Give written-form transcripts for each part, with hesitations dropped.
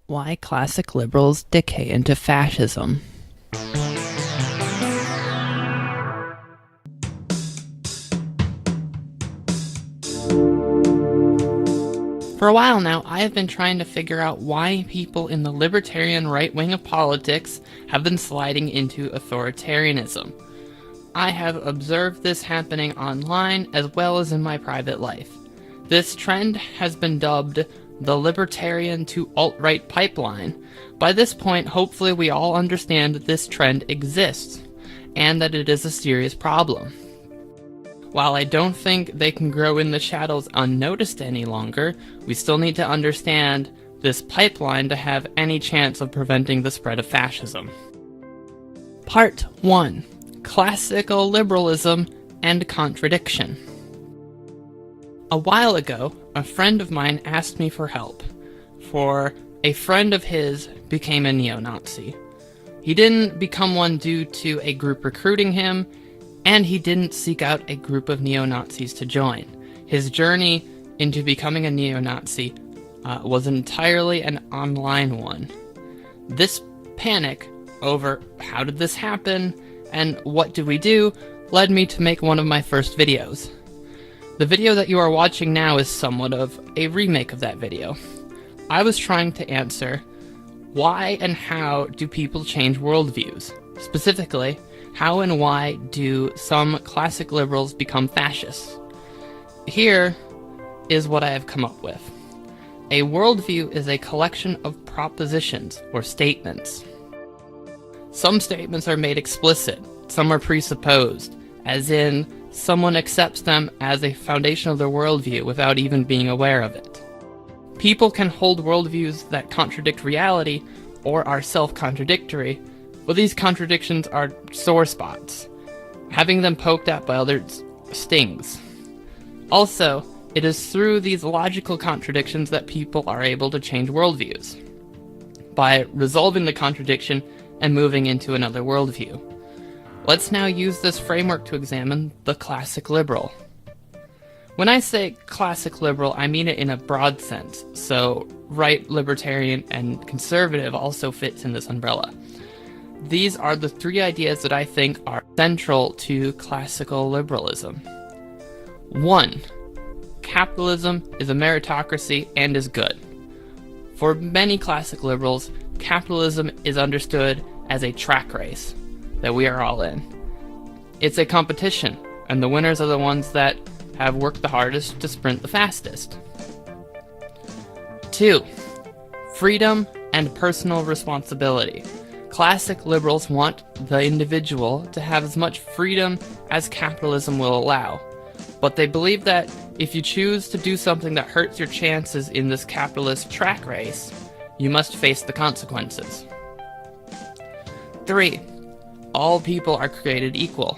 Why classic liberals decay into fascism. For a while now, I have been trying to figure out why people in the libertarian right wing of politics have been sliding into authoritarianism. I have observed this happening online as well as in my private life. This trend has been dubbed the libertarian to alt-right pipeline. By this point, hopefully we all understand that this trend exists, and that it is a serious problem. While I don't think they can grow in the shadows unnoticed any longer, we still need to understand this pipeline to have any chance of preventing the spread of fascism. Part 1. Classical liberalism and contradiction. A while ago, a friend of mine asked me for help, for a friend of his became a neo-Nazi. He didn't become one due to a group recruiting him, and he didn't seek out a group of neo-Nazis to join. His journey into becoming a neo-Nazi was entirely an online one. This panic over how did this happen and what do we do led me to make one of my first videos. The video that you are watching now is somewhat of a remake of that video. I was trying to answer why and how do people change worldviews? Specifically, how and why do some classic liberals become fascists? Here is what I have come up with. A worldview is a collection of propositions or statements. Some statements are made explicit, some are presupposed, as in someone accepts them as a foundation of their worldview without even being aware of it. People can hold worldviews that contradict reality or are self-contradictory, but these contradictions are sore spots. Having them poked at by others stings. Also, it is through these logical contradictions that people are able to change worldviews, by resolving the contradiction and moving into another worldview. Let's now use this framework to examine the classic liberal. When I say classic liberal, I mean it in a broad sense, so right, libertarian, and conservative also fits in this umbrella. These are the three ideas that I think are central to classical liberalism. 1. Capitalism is a meritocracy and is good. For many classic liberals, capitalism is understood as a track race that we are all in. It's a competition, and the winners are the ones that have worked the hardest to sprint the fastest. 2. Freedom and personal responsibility. Classic liberals want the individual to have as much freedom as capitalism will allow, but they believe that if you choose to do something that hurts your chances in this capitalist track race, you must face the consequences. 3. All people are created equal.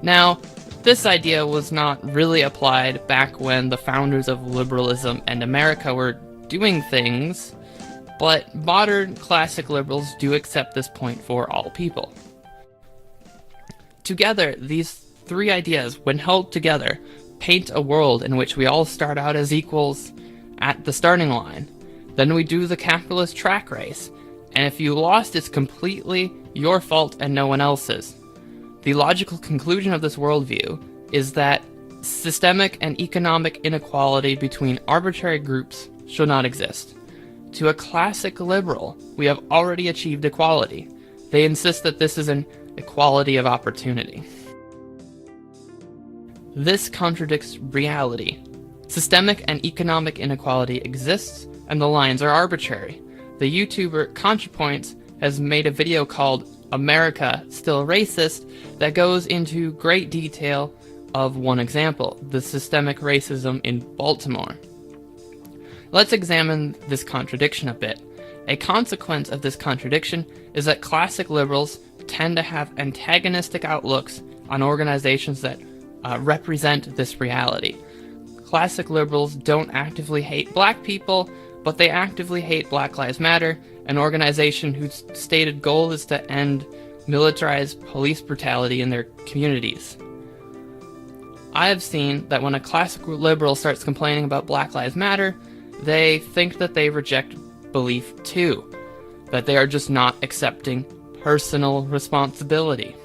Now, this idea was not really applied back when the founders of liberalism and America were doing things, but modern classic liberals do accept this point for all people. Together, these three ideas, when held together, paint a world in which we all start out as equals at the starting line. Then we do the capitalist track race, and if you lost, it's completely your fault and no one else's. The logical conclusion of this worldview is that systemic and economic inequality between arbitrary groups should not exist. To a classic liberal, we have already achieved equality. They insist that this is an equality of opportunity. This contradicts reality. Systemic and economic inequality exists, and the lines are arbitrary. The YouTuber ContraPoints has made a video called America Still Racist that goes into great detail of one example, the systemic racism in Baltimore. Let's examine this contradiction a bit. A consequence of this contradiction is that classic liberals tend to have antagonistic outlooks on organizations that represent this reality. Classic liberals don't actively hate black people, but they actively hate Black Lives Matter, an organization whose stated goal is to end militarized police brutality in their communities. I have seen that when a classic liberal starts complaining about Black Lives Matter, they think that they reject belief 2, that they are just not accepting personal responsibility.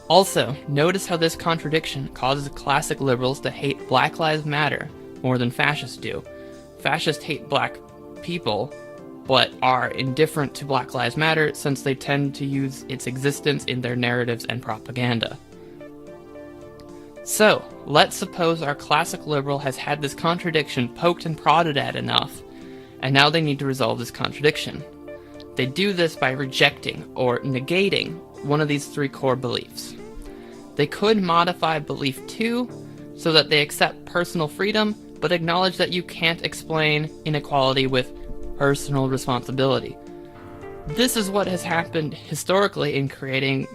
Also, notice how this contradiction causes classic liberals to hate Black Lives Matter more than fascists do. Fascists hate black people, but are indifferent to Black Lives Matter since they tend to use its existence in their narratives and propaganda. So, let's suppose our classic liberal has had this contradiction poked and prodded at enough, and now they need to resolve this contradiction. They do this by rejecting or negating one of these 3 core beliefs. They could modify belief 2 so that they accept personal freedom, but acknowledge that you can't explain inequality with personal responsibility. This is what has happened historically in creating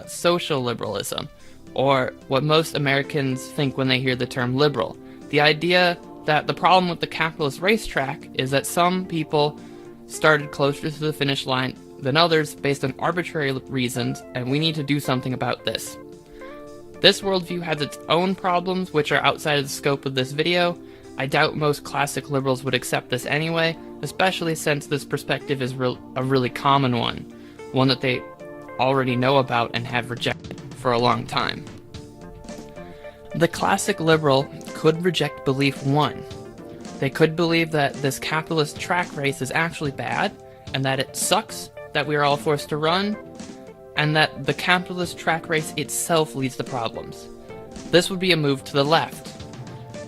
social liberalism, or what most Americans think when they hear the term liberal. The idea that the problem with the capitalist racetrack is that some people started closer to the finish line than others based on arbitrary reasons, and we need to do something about this. This worldview has its own problems, which are outside of the scope of this video. I doubt most classic liberals would accept this anyway, especially since this perspective is a really common one that they already know about and have rejected for a long time. The classic liberal could reject belief 1. They could believe that this capitalist track race is actually bad, and that it sucks that we are all forced to run, and that the capitalist track race itself leads to problems. This would be a move to the left.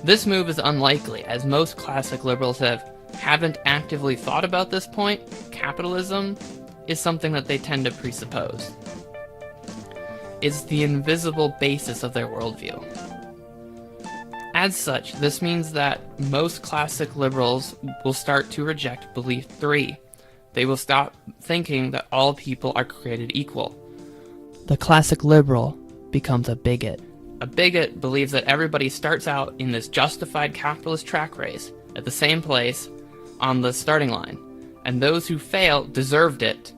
This move is unlikely, as most classic liberals haven't actively thought about this point. Capitalism is something that they tend to presuppose. It's the invisible basis of their worldview. As such, this means that most classic liberals will start to reject belief 3. They will stop thinking that all people are created equal. The classic liberal becomes a bigot. A bigot believes that everybody starts out in this justified capitalist track race at the same place on the starting line, and those who fail deserved it,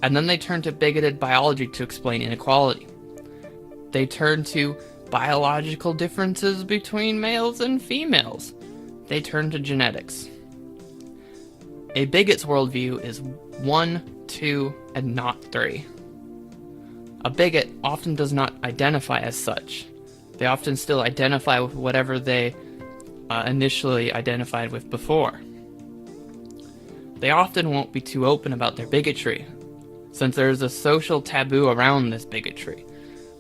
and then they turn to bigoted biology to explain inequality. They turn to biological differences between males and females. They turn to genetics. A bigot's worldview is 1, 2, and not 3. A bigot often does not identify as such. They often still identify with whatever they initially identified with before. They often won't be too open about their bigotry, since there is a social taboo around this bigotry.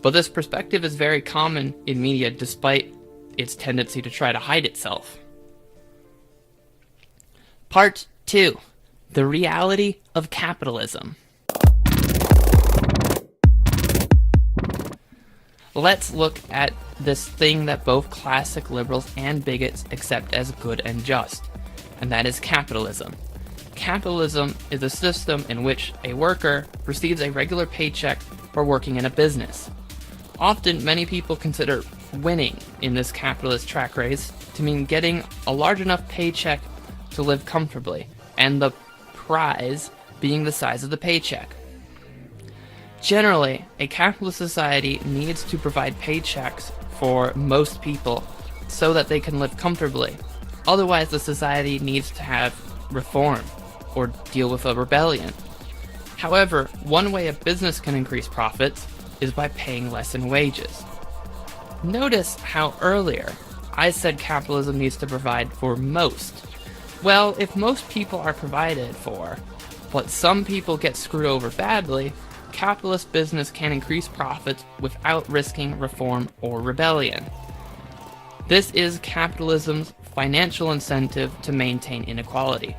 But this perspective is very common in media despite its tendency to try to hide itself. Part 2. The reality of capitalism. Let's look at this thing that both classic liberals and bigots accept as good and just, and that is capitalism. Capitalism is a system in which a worker receives a regular paycheck for working in a business. Often, many people consider winning in this capitalist track race to mean getting a large enough paycheck to live comfortably, and the prize being the size of the paycheck. Generally, a capitalist society needs to provide paychecks for most people so that they can live comfortably. Otherwise, the society needs to have reform or deal with a rebellion. However, one way a business can increase profits is by paying less in wages. Notice how earlier I said capitalism needs to provide for most. Well, if most people are provided for, but some people get screwed over badly, capitalist business can increase profits without risking reform or rebellion. This is capitalism's financial incentive to maintain inequality.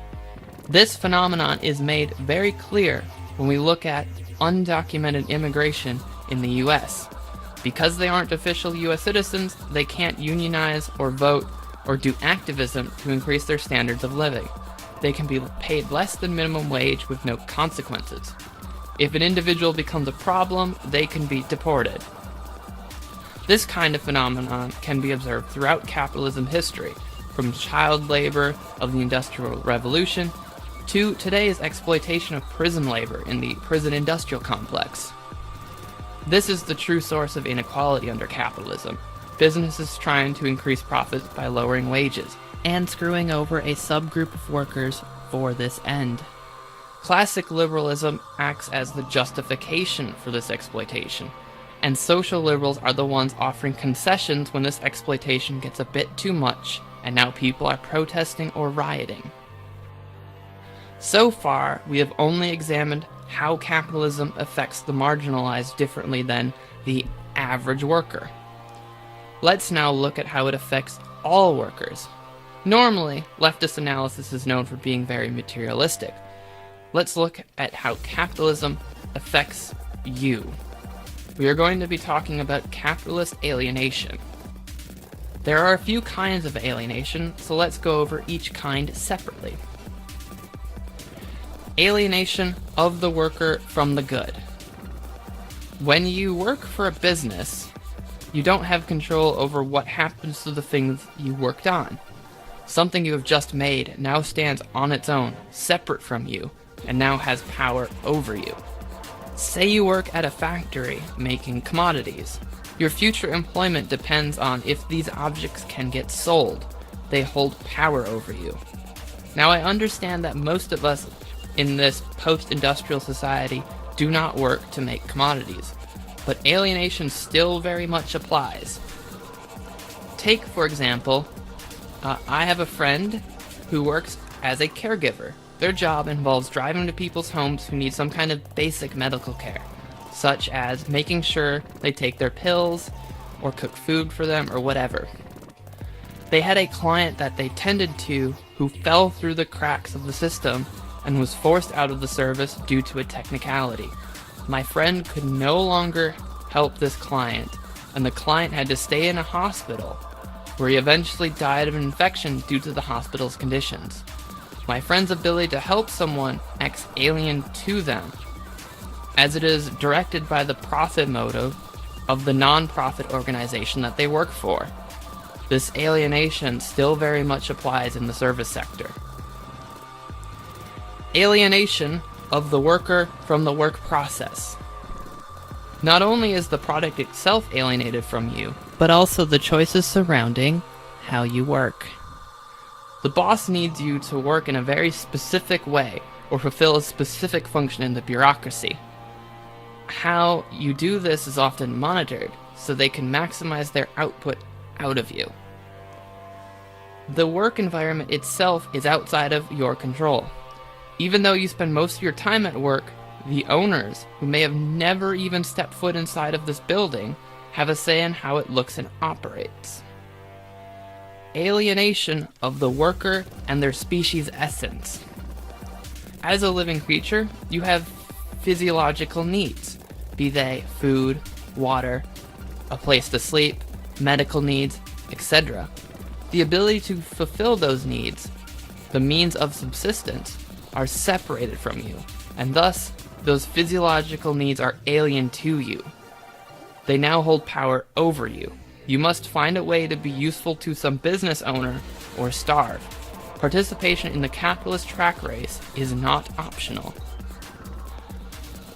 This phenomenon is made very clear when we look at undocumented immigration in the US. Because they aren't official US citizens, they can't unionize or vote or do activism to increase their standards of living. They can be paid less than minimum wage with no consequences. If an individual becomes a problem, they can be deported. This kind of phenomenon can be observed throughout capitalism history, from child labor of the Industrial Revolution to today's exploitation of prison labor in the prison industrial complex. This is the true source of inequality under capitalism. Businesses trying to increase profits by lowering wages and screwing over a subgroup of workers for this end. Classic liberalism acts as the justification for this exploitation, and social liberals are the ones offering concessions when this exploitation gets a bit too much, and now people are protesting or rioting. So far, we have only examined how capitalism affects the marginalized differently than the average worker. Let's now look at how it affects all workers. Normally, leftist analysis is known for being very materialistic. Let's look at how capitalism affects you. We are going to be talking about capitalist alienation. There are a few kinds of alienation, so let's go over each kind separately. Alienation of the worker from the good. When you work for a business, you don't have control over what happens to the things you worked on. Something you have just made now stands on its own, separate from you, and now has power over you. Say you work at a factory making commodities. Your future employment depends on if these objects can get sold. They hold power over you. Now, I understand that most of us in this post-industrial society do not work to make commodities, but alienation still very much applies. Take, for example, I have a friend who works as a caregiver. Their job involves driving to people's homes who need some kind of basic medical care, such as making sure they take their pills, or cook food for them, or whatever. They had a client that they tended to who fell through the cracks of the system and was forced out of the service due to a technicality. My friend could no longer help this client, and the client had to stay in a hospital, where he eventually died of an infection due to the hospital's conditions. My friend's ability to help someone acts alien to them, as it is directed by the profit motive of the non-profit organization that they work for. This alienation still very much applies in the service sector. Alienation of the worker from the work process. Not only is the product itself alienated from you, but also the choices surrounding how you work. The boss needs you to work in a very specific way or fulfill a specific function in the bureaucracy. How you do this is often monitored, so they can maximize their output out of you. The work environment itself is outside of your control. Even though you spend most of your time at work, the owners, who may have never even stepped foot inside of this building, have a say in how it looks and operates. Alienation of the worker and their species' essence. As a living creature, you have physiological needs, be they food, water, a place to sleep, medical needs, etc. The ability to fulfill those needs, the means of subsistence, are separated from you, and thus those physiological needs are alien to you. They now hold power over you. You must find a way to be useful to some business owner or starve. Participation in the capitalist track race is not optional.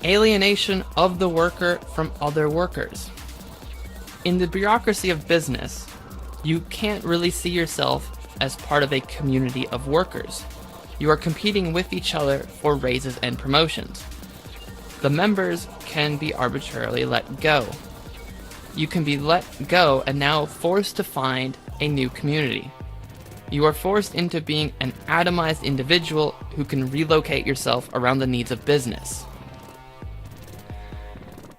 Alienation of the worker from other workers. In the bureaucracy of business, you can't really see yourself as part of a community of workers. You are competing with each other for raises and promotions. The members can be arbitrarily let go. You can be let go and now forced to find a new community. You are forced into being an atomized individual who can relocate yourself around the needs of business.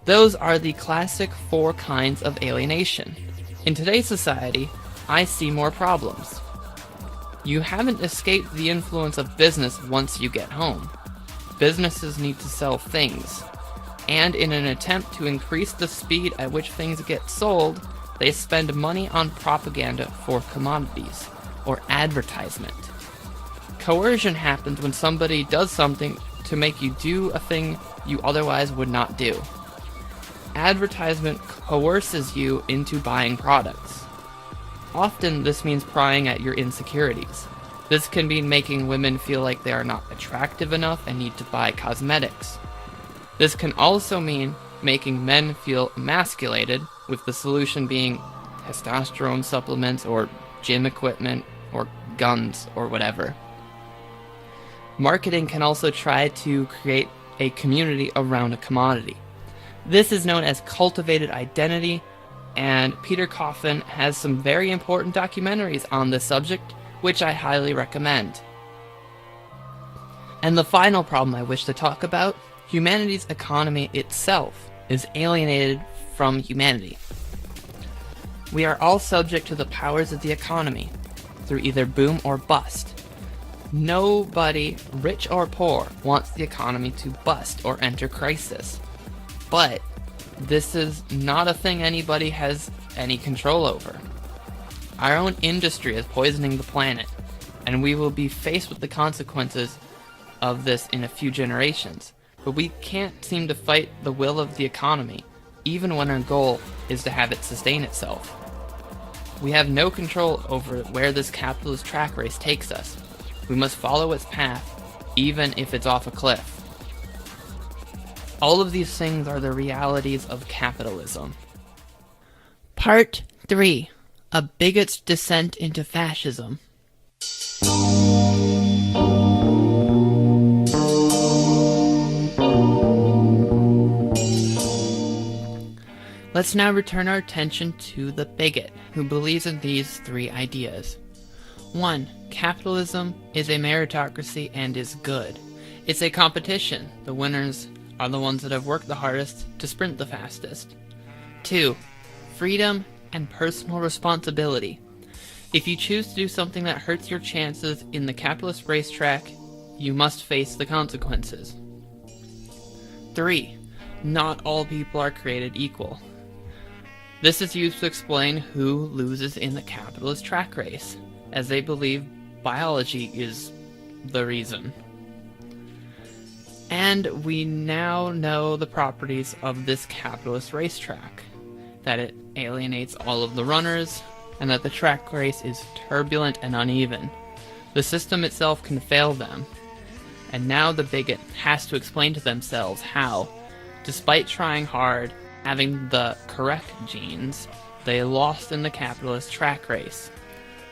Those are the classic 4 kinds of alienation. In today's society, I see more problems. You haven't escaped the influence of business once you get home. Businesses need to sell things, and in an attempt to increase the speed at which things get sold, they spend money on propaganda for commodities, or advertisement. Coercion happens when somebody does something to make you do a thing you otherwise would not do. Advertisement coerces you into buying products. Often this means prying at your insecurities. This can mean making women feel like they are not attractive enough and need to buy cosmetics. This can also mean making men feel emasculated, with the solution being testosterone supplements or gym equipment or guns or whatever. Marketing can also try to create a community around a commodity. This is known as cultivated identity, and Peter Coffin has some very important documentaries on this subject, which I highly recommend. And the final problem I wish to talk about, humanity's economy itself is alienated from humanity. We are all subject to the powers of the economy, through either boom or bust. Nobody, rich or poor, wants the economy to bust or enter crisis. But this is not a thing anybody has any control over. Our own industry is poisoning the planet, and we will be faced with the consequences of this in a few generations. But we can't seem to fight the will of the economy, even when our goal is to have it sustain itself. We have no control over where this capitalist track race takes us. We must follow its path, even if it's off a cliff. All of these things are the realities of capitalism. Part 3. A bigot's descent into fascism. Let's now return our attention to the bigot, who believes in these 3 ideas. 1. Capitalism is a meritocracy and is good. It's a competition. The winners are the ones that have worked the hardest to sprint the fastest. 2. Freedom and personal responsibility. If you choose to do something that hurts your chances in the capitalist racetrack, you must face the consequences. 3. Not all people are created equal. This is used to explain who loses in the capitalist track race, as they believe biology is the reason. And we now know the properties of this capitalist racetrack, that it alienates all of the runners, and that the track race is turbulent and uneven. The system itself can fail them, and now the bigot has to explain to themselves how, despite trying hard, having the correct genes, they lost in the capitalist track race.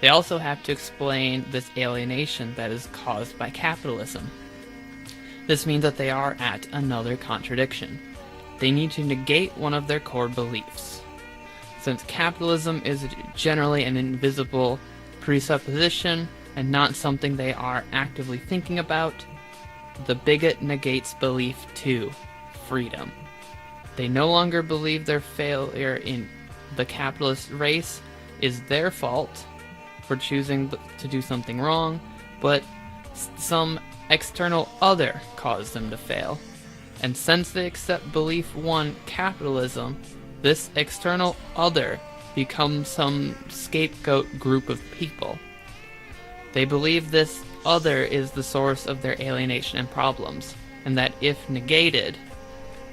They also have to explain this alienation that is caused by capitalism. This means that they are at another contradiction. They need to negate one of their core beliefs. Since capitalism is generally an invisible presupposition and not something they are actively thinking about, the bigot negates belief 2, freedom. They no longer believe their failure in the capitalist race is their fault for choosing to do something wrong, but some external other caused them to fail. And since they accept belief 1, capitalism, this external other becomes some scapegoat group of people. They believe this other is the source of their alienation and problems, and that if negated,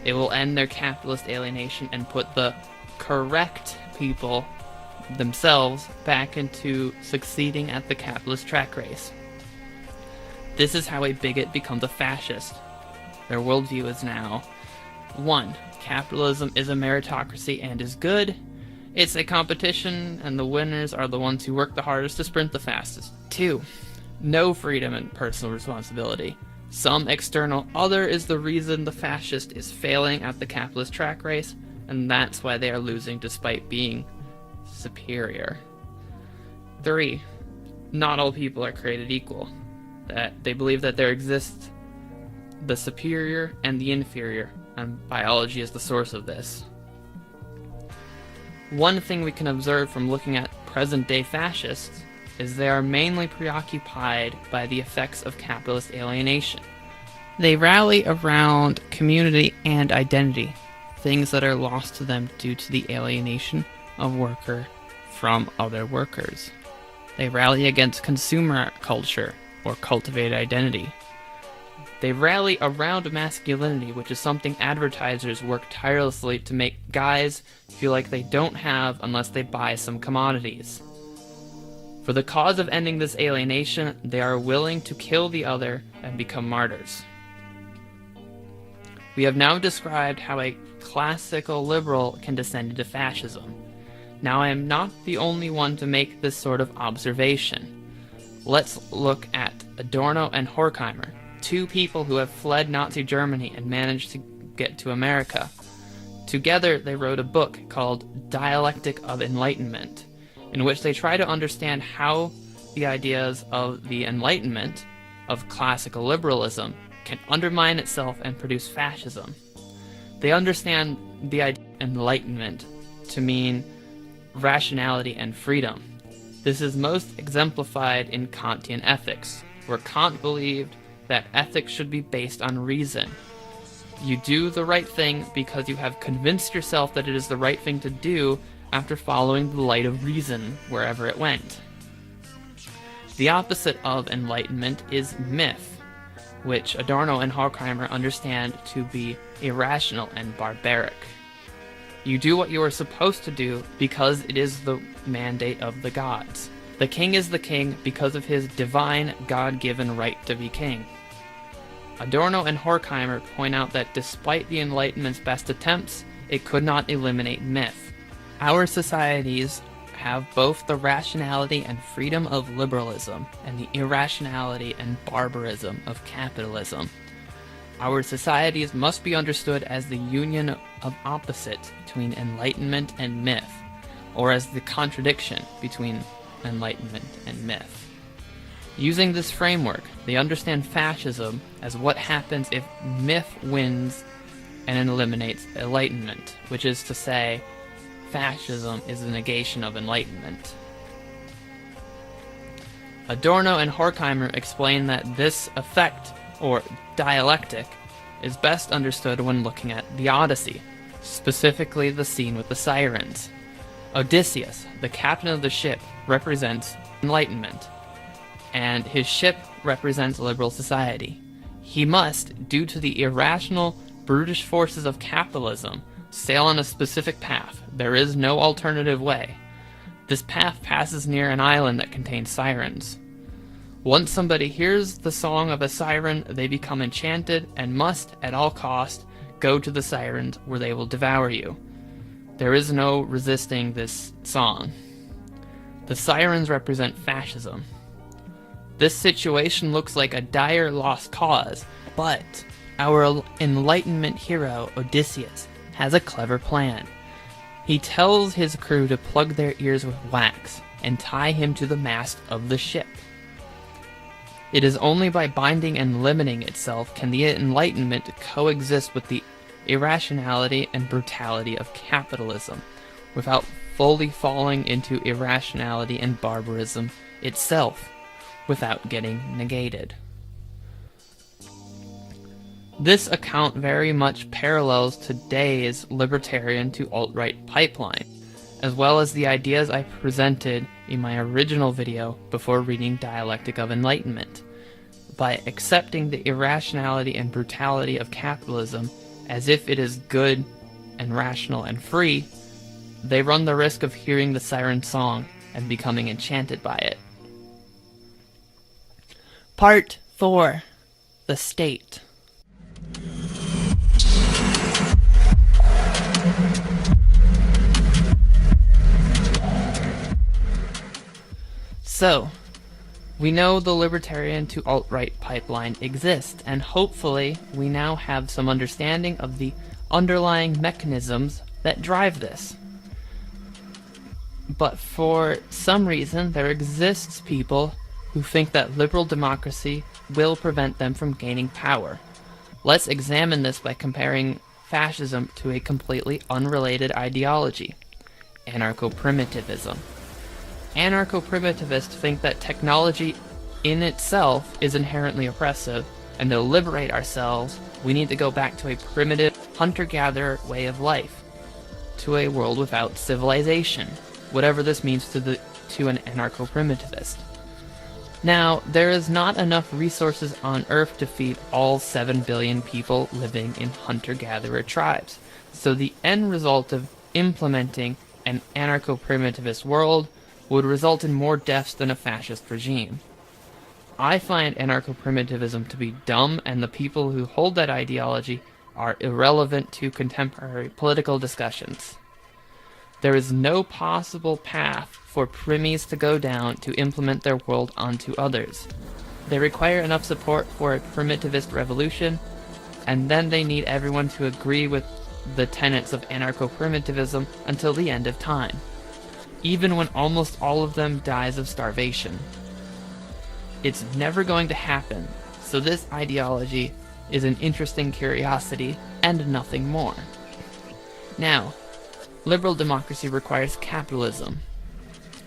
it will end their capitalist alienation and put the correct people themselves back into succeeding at the capitalist track race. This is how a bigot becomes a fascist. Their worldview is now 1. Capitalism is a meritocracy and is good. It's a competition, and the winners are the ones who work the hardest to sprint the fastest. 2. No freedom and personal responsibility. Some external other is the reason the fascist is failing at the capitalist track race, and that's why they are losing despite being superior. 3. Not all people are created equal. That they believe that there exists the superior and the inferior, and biology is the source of this. One thing we can observe from looking at present-day fascists is they are mainly preoccupied by the effects of capitalist alienation. They rally around community and identity, things that are lost to them due to the alienation of worker from other workers. They rally against consumer culture or cultivated identity. They rally around masculinity, which is something advertisers work tirelessly to make guys feel like they don't have unless they buy some commodities. For the cause of ending this alienation, they are willing to kill the other and become martyrs. We have now described how a classical liberal can descend into fascism. Now I am not the only one to make this sort of observation. Let's look at Adorno and Horkheimer, two people who have fled Nazi Germany and managed to get to America. Together, they wrote a book called Dialectic of Enlightenment, in which they try to understand how the ideas of the Enlightenment, of classical liberalism, can undermine itself and produce fascism. They understand the idea of enlightenment to mean rationality and freedom. This is most exemplified in Kantian ethics, where Kant believed that ethics should be based on reason. You do the right thing because you have convinced yourself that it is the right thing to do after following the light of reason wherever it went. The opposite of enlightenment is myth, which Adorno and Horkheimer understand to be irrational and barbaric. You do what you are supposed to do because it is the mandate of the gods. The king is the king because of his divine, God-given right to be king. Adorno and Horkheimer point out that despite the Enlightenment's best attempts, it could not eliminate myth. Our societies have both the rationality and freedom of liberalism and the irrationality and barbarism of capitalism. Our societies must be understood as the union of opposites between enlightenment and myth, or as the contradiction between enlightenment and myth. Using this framework, they understand fascism as what happens if myth wins and eliminates enlightenment, which is to say, fascism is the negation of enlightenment. Adorno and Horkheimer explain that this effect, or dialectic, is best understood when looking at the Odyssey, specifically the scene with the sirens. Odysseus, the captain of the ship, represents enlightenment, and his ship represents liberal society. He must, due to the irrational, brutish forces of capitalism, sail on a specific path. There is no alternative way. This path passes near an island that contains sirens. Once somebody hears the song of a siren, they become enchanted and must, at all cost, go to the sirens where they will devour you. There is no resisting this song. The sirens represent fascism. This situation looks like a dire lost cause, but our Enlightenment hero, Odysseus, has a clever plan. He tells his crew to plug their ears with wax and tie him to the mast of the ship. It is only by binding and limiting itself can the Enlightenment coexist with the irrationality and brutality of capitalism, without fully falling into irrationality and barbarism itself, without getting negated. This account very much parallels today's libertarian to alt-right pipeline, as well as the ideas I presented in my original video before reading Dialectic of Enlightenment. By accepting the irrationality and brutality of capitalism as if it is good and rational and free, they run the risk of hearing the siren song and becoming enchanted by it. Part 4. The State. So, we know the libertarian to alt-right pipeline exists, and hopefully we now have some understanding of the underlying mechanisms that drive this. But for some reason, there exists people who think that liberal democracy will prevent them from gaining power. Let's examine this by comparing fascism to a completely unrelated ideology, anarcho-primitivism. Anarcho-primitivists think that technology in itself is inherently oppressive, and to liberate ourselves, we need to go back to a primitive hunter-gatherer way of life, to a world without civilization, whatever this means to an anarcho-primitivist. Now, there is not enough resources on Earth to feed all 7 billion people living in hunter-gatherer tribes, so the end result of implementing an anarcho-primitivist world would result in more deaths than a fascist regime. I find anarcho-primitivism to be dumb, and the people who hold that ideology are irrelevant to contemporary political discussions. There is no possible path for primies to go down to implement their world onto others. They require enough support for a primitivist revolution, and then they need everyone to agree with the tenets of anarcho-primitivism until the end of time, even when almost all of them dies of starvation. It's never going to happen, so this ideology is an interesting curiosity and nothing more. Now, liberal democracy requires capitalism.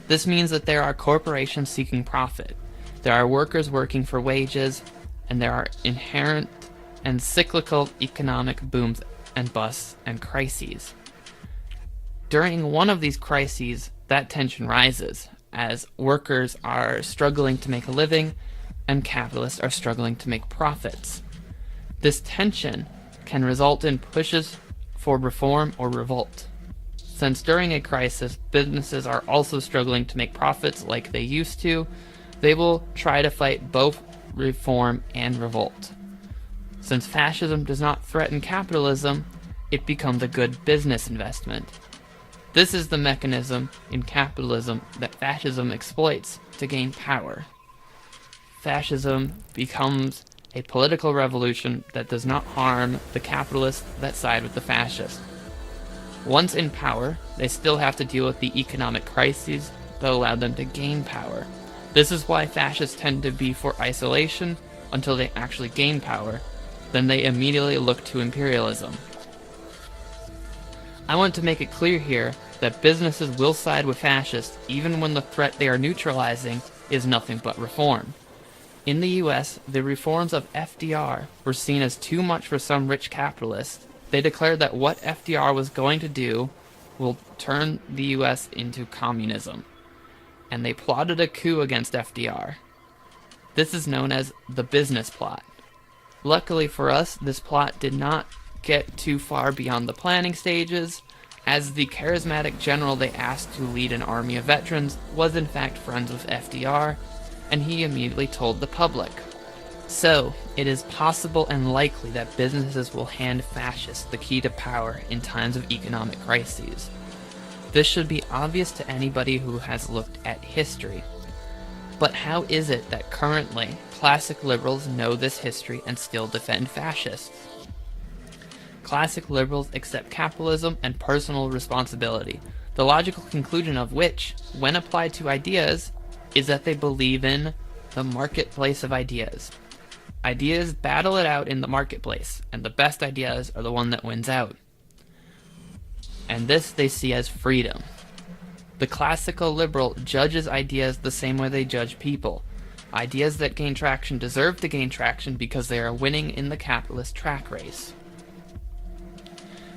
This means that there are corporations seeking profit, there are workers working for wages, and there are inherent and cyclical economic booms and busts and crises. During one of these crises, that tension rises, as workers are struggling to make a living and capitalists are struggling to make profits. This tension can result in pushes for reform or revolt. Since during a crisis, businesses are also struggling to make profits like they used to, they will try to fight both reform and revolt. Since fascism does not threaten capitalism, it becomes a good business investment. This is the mechanism in capitalism that fascism exploits to gain power. Fascism becomes a political revolution that does not harm the capitalists that side with the fascists. Once in power, they still have to deal with the economic crises that allow them to gain power. This is why fascists tend to be for isolation until they actually gain power. Then they immediately look to imperialism. I want to make it clear here that businesses will side with fascists even when the threat they are neutralizing is nothing but reform. In the US, the reforms of FDR were seen as too much for some rich capitalists. They declared that what FDR was going to do will turn the US into communism, and they plotted a coup against FDR. This is known as the business plot. Luckily for us, this plot did not get too far beyond the planning stages, as the charismatic general they asked to lead an army of veterans was in fact friends with FDR, and he immediately told the public. So, it is possible and likely that businesses will hand fascists the key to power in times of economic crises. This should be obvious to anybody who has looked at history. But how is it that currently classic liberals know this history and still defend fascists? Classic liberals accept capitalism and personal responsibility, the logical conclusion of which, when applied to ideas, is that they believe in the marketplace of ideas. Ideas battle it out in the marketplace, and the best ideas are the one that wins out. And this they see as freedom. The classical liberal judges ideas the same way they judge people. Ideas that gain traction deserve to gain traction because they are winning in the capitalist track race.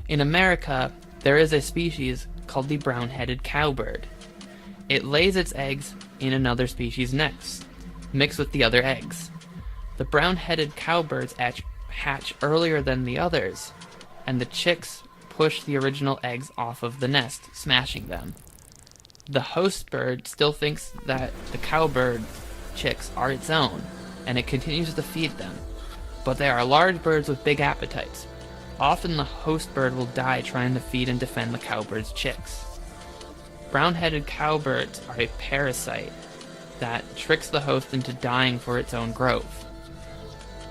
In America, there is a species called the brown-headed cowbird. It lays its eggs in another species' nests, mixed with the other eggs. The brown-headed cowbirds hatch earlier than the others, and the chicks push the original eggs off of the nest, smashing them. The host bird still thinks that the cowbird chicks are its own, and it continues to feed them. But they are large birds with big appetites. Often the host bird will die trying to feed and defend the cowbird's chicks. Brown-headed cowbirds are a parasite that tricks the host into dying for its own growth.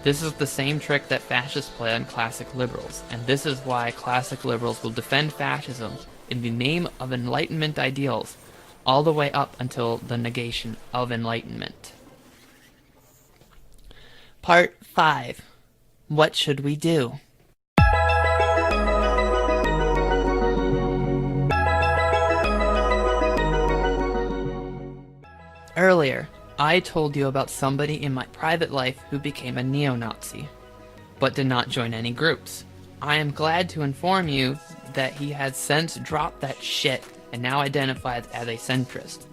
This is the same trick that fascists play on classic liberals, and this is why classic liberals will defend fascism in the name of Enlightenment ideals, all the way up until the negation of Enlightenment. Part 5. What should we do? Earlier, I told you about somebody in my private life who became a neo-Nazi, but did not join any groups. I am glad to inform you that he has since dropped that shit and now identifies as a centrist.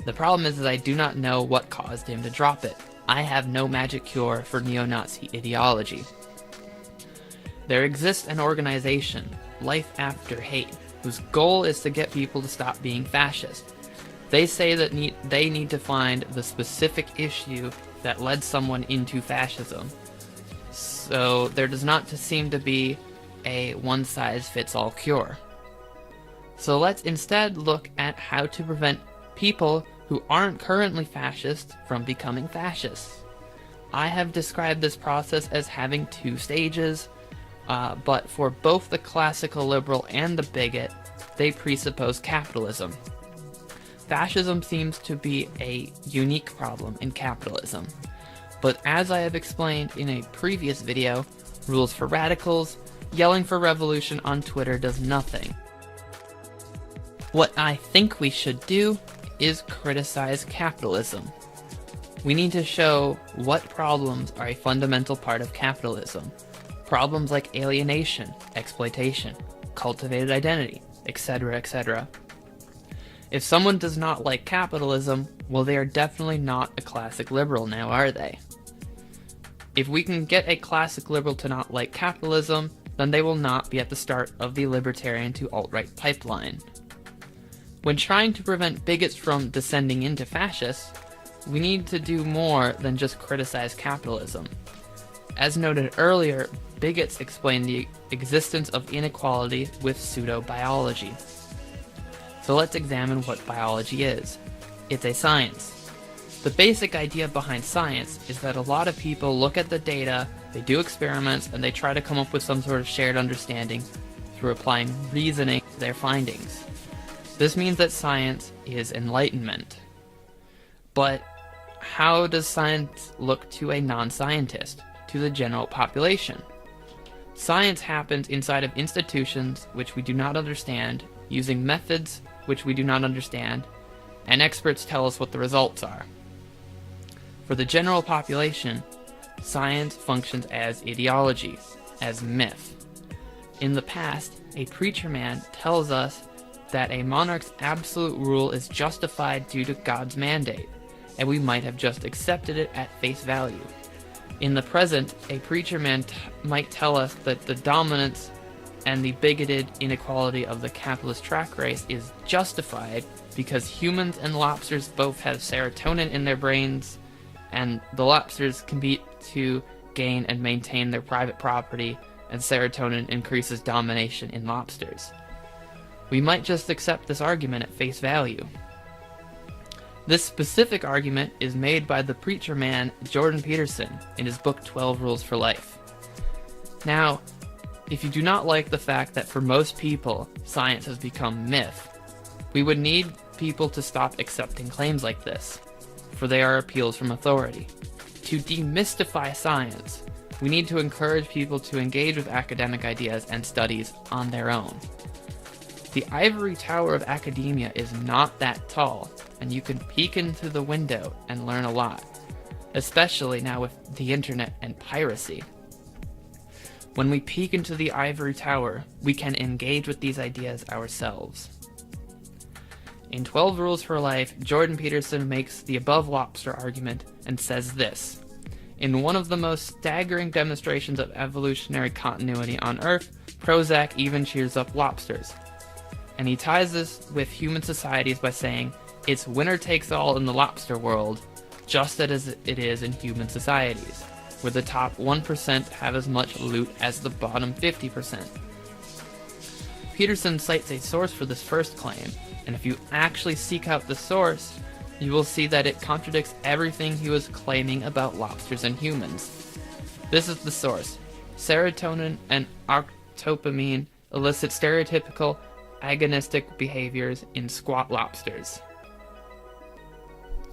The problem is that I do not know what caused him to drop it. I have no magic cure for neo-Nazi ideology. There exists an organization, Life After Hate, whose goal is to get people to stop being fascist. They say that they need to find the specific issue that led someone into fascism. So there does not seem to be a one-size-fits-all cure. So let's instead look at how to prevent people who aren't currently fascists from becoming fascists. I have described this process as having two stages, but for both the classical liberal and the bigot, they presuppose capitalism. Fascism seems to be a unique problem in capitalism, but as I have explained in a previous video, rules for radicals, yelling for revolution on Twitter does nothing. What I think we should do is criticize capitalism. We need to show what problems are a fundamental part of capitalism. Problems like alienation, exploitation, cultivated identity, etc., etc. If someone does not like capitalism, well, they are definitely not a classic liberal now, are they? If we can get a classic liberal to not like capitalism, then they will not be at the start of the libertarian to alt-right pipeline. When trying to prevent bigots from descending into fascists, we need to do more than just criticize capitalism. As noted earlier, bigots explain the existence of inequality with pseudo-biology. So let's examine what biology is. It's a science. The basic idea behind science is that a lot of people look at the data, they do experiments, and they try to come up with some sort of shared understanding through applying reasoning to their findings. This means that science is enlightenment. But how does science look to a non-scientist, to the general population? Science happens inside of institutions which we do not understand, using methods which we do not understand, and experts tell us what the results are. For the general population, science functions as ideology, as myth. In the past, a preacher man tells us that a monarch's absolute rule is justified due to God's mandate, and we might have just accepted it at face value. In the present, a preacher man might tell us that the dominance and the bigoted inequality of the capitalist track race is justified because humans and lobsters both have serotonin in their brains, and the lobsters compete to gain and maintain their private property, and serotonin increases domination in lobsters. We might just accept this argument at face value. This specific argument is made by the preacher man Jordan Peterson in his book 12 Rules for Life. Now, if you do not like the fact that for most people, science has become myth, we would need people to stop accepting claims like this, for they are appeals from authority. To demystify science, we need to encourage people to engage with academic ideas and studies on their own. The ivory tower of academia is not that tall, and you can peek into the window and learn a lot, especially now with the internet and piracy. When we peek into the ivory tower, we can engage with these ideas ourselves. In 12 Rules for Life, Jordan Peterson makes the above lobster argument and says this: in one of the most staggering demonstrations of evolutionary continuity on Earth, Prozac even cheers up lobsters. And he ties this with human societies by saying, it's winner takes all in the lobster world, just as it is in human societies, where the top 1% have as much loot as the bottom 50%. Peterson cites a source for this first claim, and if you actually seek out the source, you will see that it contradicts everything he was claiming about lobsters and humans. This is the source. Serotonin and octopamine elicit stereotypical agonistic behaviors in squat lobsters.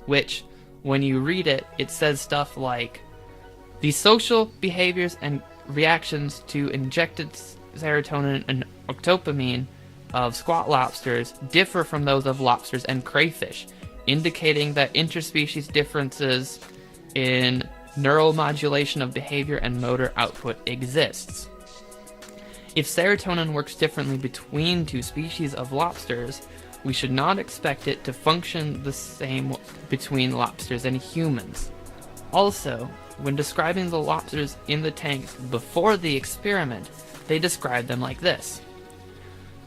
Which, when you read it, it says stuff like, the social behaviors and reactions to injected serotonin and octopamine of squat lobsters differ from those of lobsters and crayfish, indicating that interspecies differences in neuromodulation of behavior and motor output exists. If serotonin works differently between two species of lobsters, we should not expect it to function the same between lobsters and humans. Also, when describing the lobsters in the tanks before the experiment, they described them like this: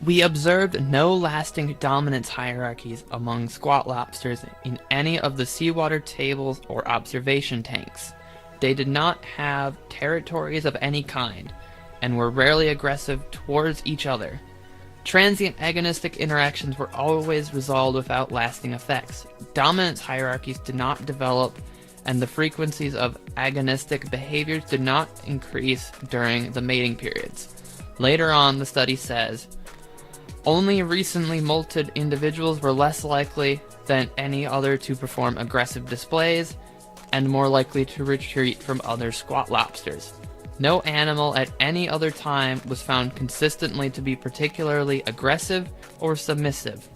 we observed no lasting dominance hierarchies among squat lobsters in any of the seawater tables or observation tanks. They did not have territories of any kind, and were rarely aggressive towards each other. Transient agonistic interactions were always resolved without lasting effects. Dominance hierarchies did not develop and the frequencies of agonistic behaviors did not increase during the mating periods. Later on, the study says, only recently molted individuals were less likely than any other to perform aggressive displays and more likely to retreat from other squat lobsters. No animal at any other time was found consistently to be particularly aggressive or submissive.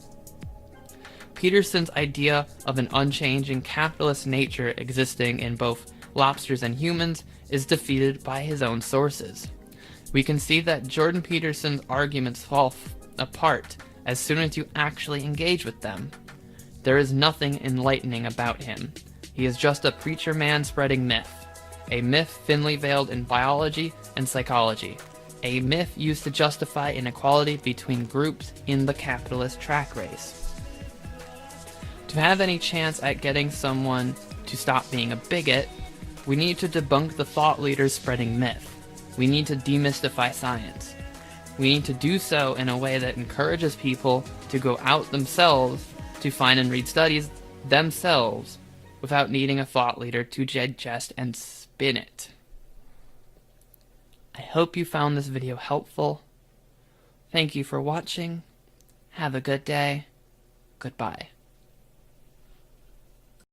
Peterson's idea of an unchanging capitalist nature existing in both lobsters and humans is defeated by his own sources. We can see that Jordan Peterson's arguments fall apart as soon as you actually engage with them. There is nothing enlightening about him. He is just a preacher man spreading myth. A myth thinly veiled in biology and psychology. A myth used to justify inequality between groups in the capitalist track race. To have any chance at getting someone to stop being a bigot, we need to debunk the thought leaders spreading myth. We need to demystify science. We need to do so in a way that encourages people to go out themselves to find and read studies themselves without needing a thought leader to digest and spin it. I hope you found this video helpful. Thank you for watching. Have a good day. Goodbye.